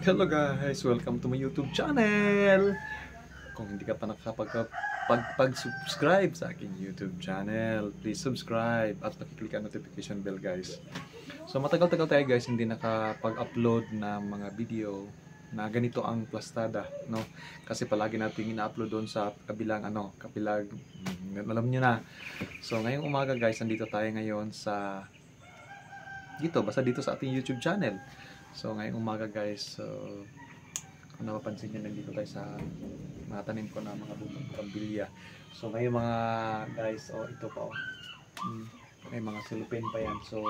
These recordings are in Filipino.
Hello guys! Welcome to my YouTube channel! Kung hindi ka pa nakapag-subscribe sa aking YouTube channel, please subscribe at pakiclick ang notification bell guys. So matagal-tagal tayo guys hindi nakapag-upload na mga video na ganito ang plastada, no? Kasi palagi nating ina-upload doon sa kabilang alam niyo na. So ngayong umaga guys, nandito tayo ngayon sa basta dito sa ating YouTube channel. So ngayong umaga guys, kung napapansin nyo, nandito tayo sa mga tanim ko na mga bubong pambilya. So ngayong mga guys, ito pa may mga silupin pa yan. So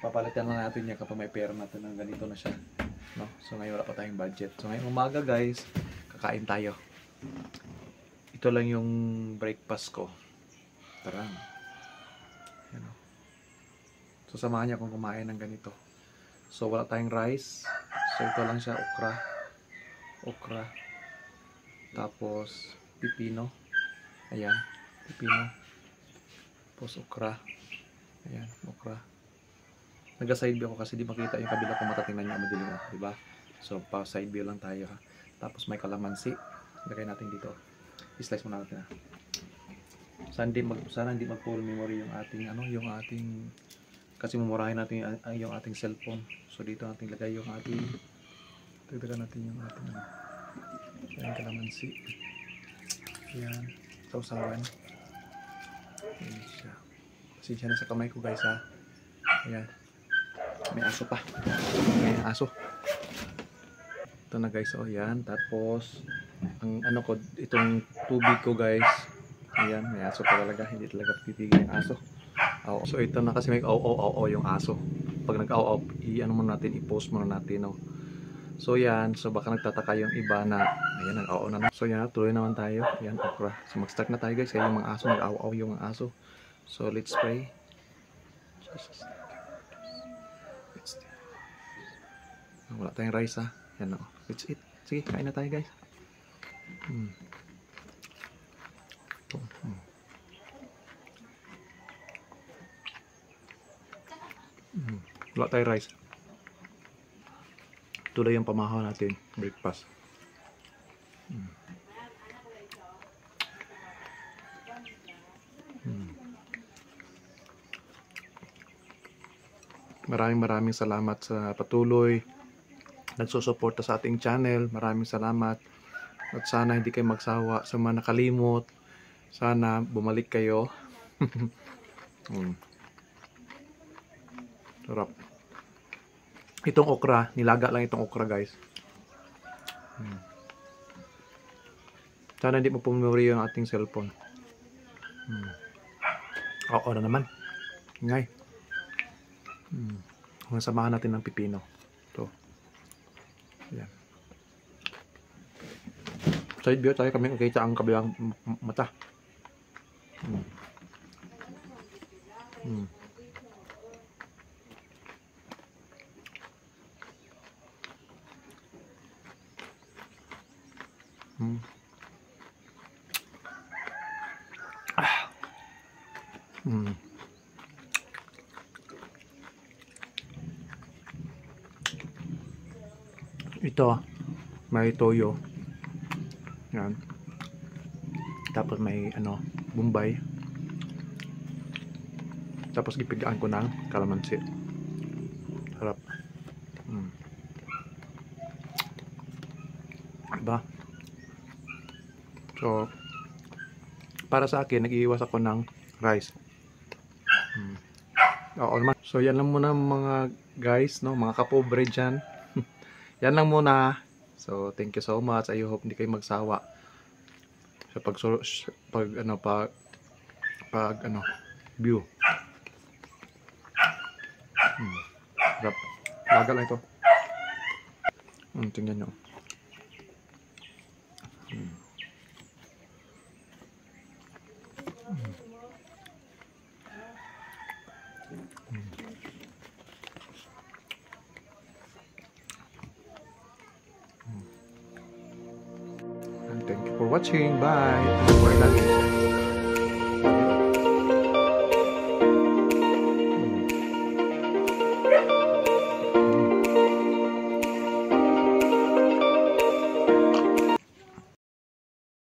papalitan lang natin yan kapag may pera natin ng ganito na siya, no? So ngayon wala pa tayong budget. So ngayong umaga guys, kakain tayo. Ito lang yung breakfast ko. Tara. Yan, o. So samahan niyo akong kumain ng ganito. So wala tayong rice. So ito lang siya, okra. Tapos pipino. Ayan, pipino. Tapos okra. Ayan, okra. Nag-side view ako kasi di makita yung kabila kung matatingnan niyo madilim, di ba? So pa side view lang tayo ha. Tapos may kalamansi. Lagay natin dito. I-slice muna natin ha. Sana hindi mag-full memory yung ating kasi mumurahin natin yung ating cellphone. So dito natin lagay yung ating dagdagan natin yung ating yung kalamansi. Ayan, sausawan. Ayan siya. Pasensya na sa kamay ko guys ha. Ayan, may aso pa. May aso. Ito na guys, yan. Tapos ang itong tubig ko guys, ayan, may aso pa talaga. Hindi talaga titigil yung aso. So ito na kasi may yung aso. Pag nag-aw-aw, muna natin, i-post muna natin, no? So yan, so baka nagtataka yung iba na ayan, nag-aw-aw na. So yan, tuloy naman tayo. Yan, okra. So mag-start na tayo guys, kaya yung mga aso, nag-aw-aw yung aso. So let's pray. Wala tayong rice ha. Yan, no? Let's eat. Sige, kain na tayo guys. Wala tayong rice. Tuloy yung pamahaw natin, breakfast. Maraming salamat sa patuloy nagsusuporta sa ating channel. Maraming salamat. At sana hindi kayo magsawa sa mga nakalimot. Sana bumalik kayo. Sarap. Itong okra, nilaga lang itong okra guys. Sana hindi mo pumuri yung ating cellphone. Oo na naman. Ngay. Samahan natin ng pipino. Ito. Yan. Side view tayo kami makita ang kabilang mata. Ito, may toyo. Yan. Tapos may bombay. Tapos gipigaan ko ng kalamansi. Harap. Diba? So, para sa akin, nag-iiwas ako ng rice. Oo naman. So, yan lang muna mga guys, no? Mga kapobre dyan. Yan lang muna. So, thank you so much. I hope hindi kayo magsawa sa view. Sarap. Laga lang ito. Tingnan nyo. Thank you for watching. Bye.